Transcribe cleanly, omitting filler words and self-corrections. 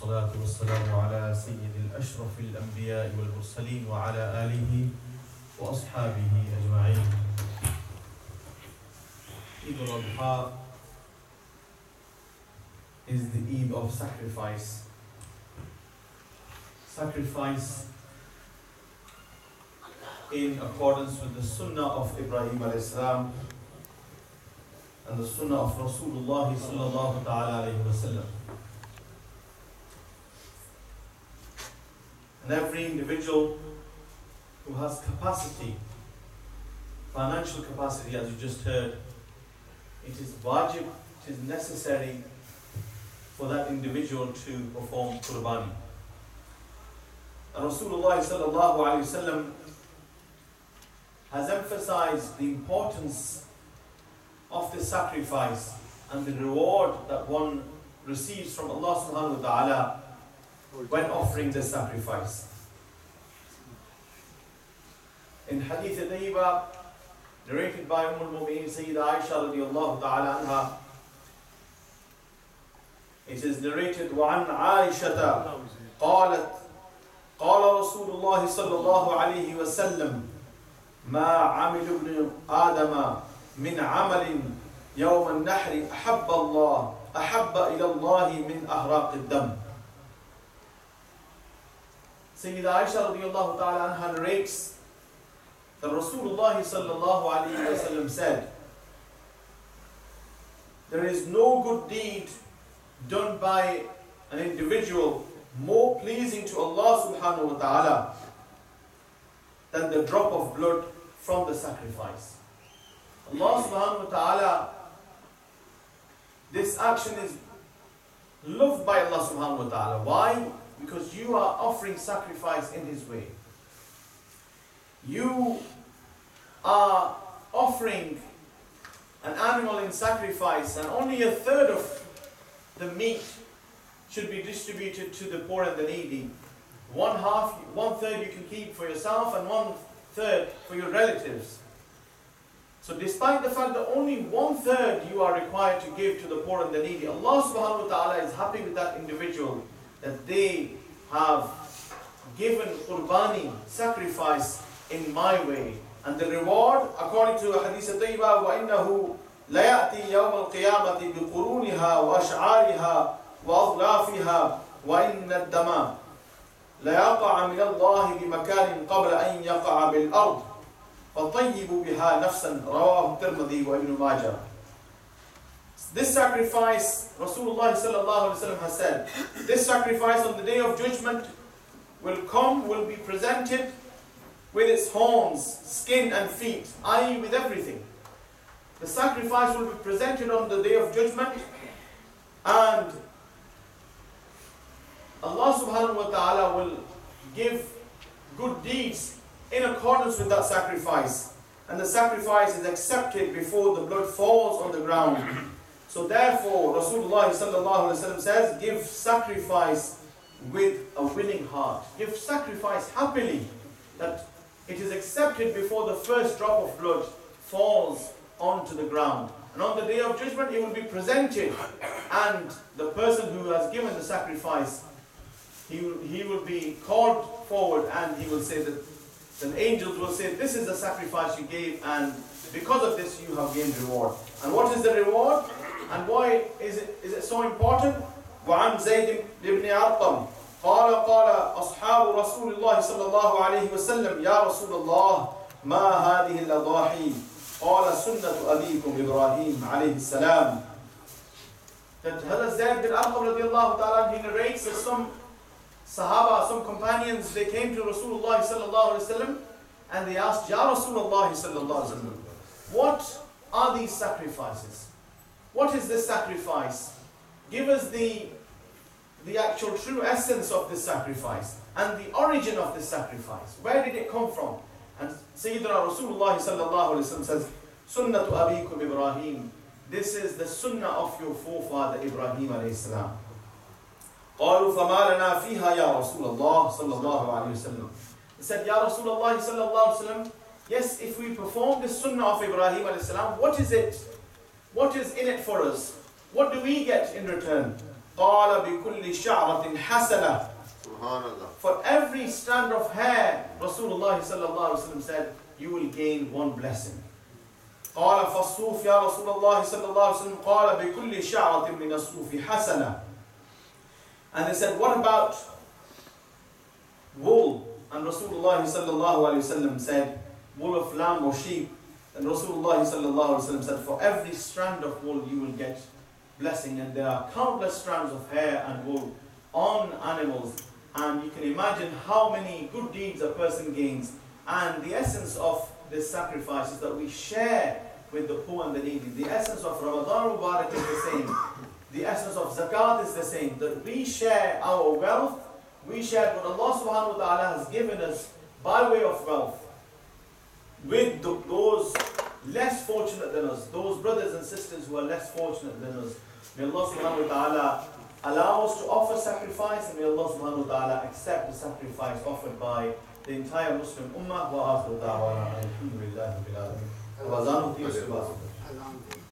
والصلاة والسلام على سيد الأشرف الأنبياء والمرسلين وعلى آله وأصحابه أجمعين. Eid al-Adha is the Eid of sacrifice. Sacrifice in accordance with the Sunnah of Ibrahim alayhi salam and the Sunnah of Rasulullah sallallahu ta'ala alayhi wa sallam. And every individual who has capacity, financial capacity, as you just heard, it is wajib, it is necessary for that individual to perform qurbani. And Rasulullah sallallahu alayhi wa sallam has emphasized the importance of the sacrifice and the reward that one receives from Allah subhanahu wa ta'ala when offering the sacrifice. In Hadith Tayyiba, narrated by al-Mu'mineen Sayyida Aisha radiyallahu ta'ala anha, it is narrated, وَعَنْ عَائِشَةَ قَالَتْ قَالَ رَسُولُ اللَّهِ صَلَّى اللَّهُ عَلَيْهِ وَسَلَّمَ مَا عَمِلُ ابْنُ آدَمَ مِنْ عَمَلٍ يَوْمَ النَّحْرِ أَحَبَّ إِلَى اللَّهِ مِنْ أَهْرَاقِ الدَّمِ. Sayyida Aisha radiyallahu ta'ala anha narrates that Rasulullah sallallahu alayhi wa sallam said, there is no good deed done by an individual more pleasing to Allah subhanahu wa ta'ala than the drop of blood from the sacrifice. Allah subhanahu wa ta'ala, this action is loved by Allah subhanahu wa ta'ala. Why? Because you are offering sacrifice in His way. You are offering an animal in sacrifice, and only a third of the meat should be distributed to the poor and the needy. One third you can keep for yourself, and 1/3 for your relatives. So despite the fact that only 1/3 you are required to give to the poor and the needy, Allah subhanahu wa ta'ala is happy with that individual, that they have given qurbani, sacrifice, in my way. And the reward, according to Hadith Tayyiba, وَإِنَّهُ لَيَأْتِي يَوْمَ الْقِيَامَةِ بِقُرُونِهَا وَأَشْعَارِهَا وَأَضْلَافِهَا وَإِنَّ الدَّمَ لَيَقَعَ مِنَ اللَّهِ بِمَكَانٍ قَبْلَ أَنْ يَقَعَ بِالْأَرْضِ فَطَيِّبُوا بِهَا نَفْسًا رواه الترمذي وابن ماجه. This sacrifice, Rasulullah sallallahu alaihi wasallam has said, this sacrifice on the day of judgment will be presented with its horns, skin and feet, i.e. with everything. The sacrifice will be presented on the day of judgment, and Allah subhanahu wa ta'ala will give good deeds in accordance with that sacrifice, and the sacrifice is accepted before the blood falls on the ground. So therefore, Rasulullah sallallahu alaihi wasallam says, give sacrifice with a willing heart. Give sacrifice happily, that it is accepted before the first drop of blood falls onto the ground. And on the day of judgment, it will be presented, and the person who has given the sacrifice, he will be called forward, and he will say that the angels will say, this is the sacrifice you gave, and because of this you have gained reward. And what is the reward? And why is it so important? وعن زيد بن أرقم قال أصحاب رسول الله صلى الله عليه وسلم يا رسول الله ما هذه الأضاحي قال سنة أبيكم إبراهيم عليه السلام. That Hazrat Zayd bin Arqam radiallahu ta'ala, he narrates that some Sahaba, some companions, they came to Rasulullah sallallahu alaihi wasallam and they asked, Ya Rasulullah sallallahu alaihi wasallam, what are these sacrifices? What is this sacrifice? Give us the actual true essence of this sacrifice and the origin of this sacrifice. Where did it come from? And Sayyidina Rasulullah sallallahu alaihi wasallam says, Sunnatu abikum Ibrahim. This is the sunnah of your forefather Ibrahim alayhi salam. قالوا فما لنا فيها يا رسول الله صلى الله عليه وسلم. He said, Ya Rasulullah sallallahu alaihi wasallam, yes, if we perform the sunnah of Ibrahim alayhi salam, what is it? What is in it for us? What do we get in return? قال بكل شعرة حسنة. For every strand of hair, Rasulullah sallallahu alaihi wasallam said, you will gain one blessing. قال فالصوف يا رسول الله صلى الله عليه وسلم قال بكل شعرة من الصوف حسنة. And they said, what about wool? And Rasulullah sallallahu alaihi wasallam said, wool of lamb or sheep. And Rasulullah sallallahu alaihi wasallam said, for every strand of wool you will get blessing. And there are countless strands of hair and wool on animals. And you can imagine how many good deeds a person gains. And the essence of this sacrifice is that we share with the poor and the needy. The essence of Ramadan Mubarak is the same. The essence of zakat is the same. That we share our wealth. We share what Allah subhanahu wa ta'ala has given us by way of wealth with those less fortunate than us, those brothers and sisters who are less fortunate than us. May Allah subhanahu wa ta'ala allow us to offer sacrifice, and may Allah subhanahu wa ta'ala accept the sacrifice offered by the entire Muslim Ummah. Wa akhiru da'wana alhamdulillahi rabbil alamin.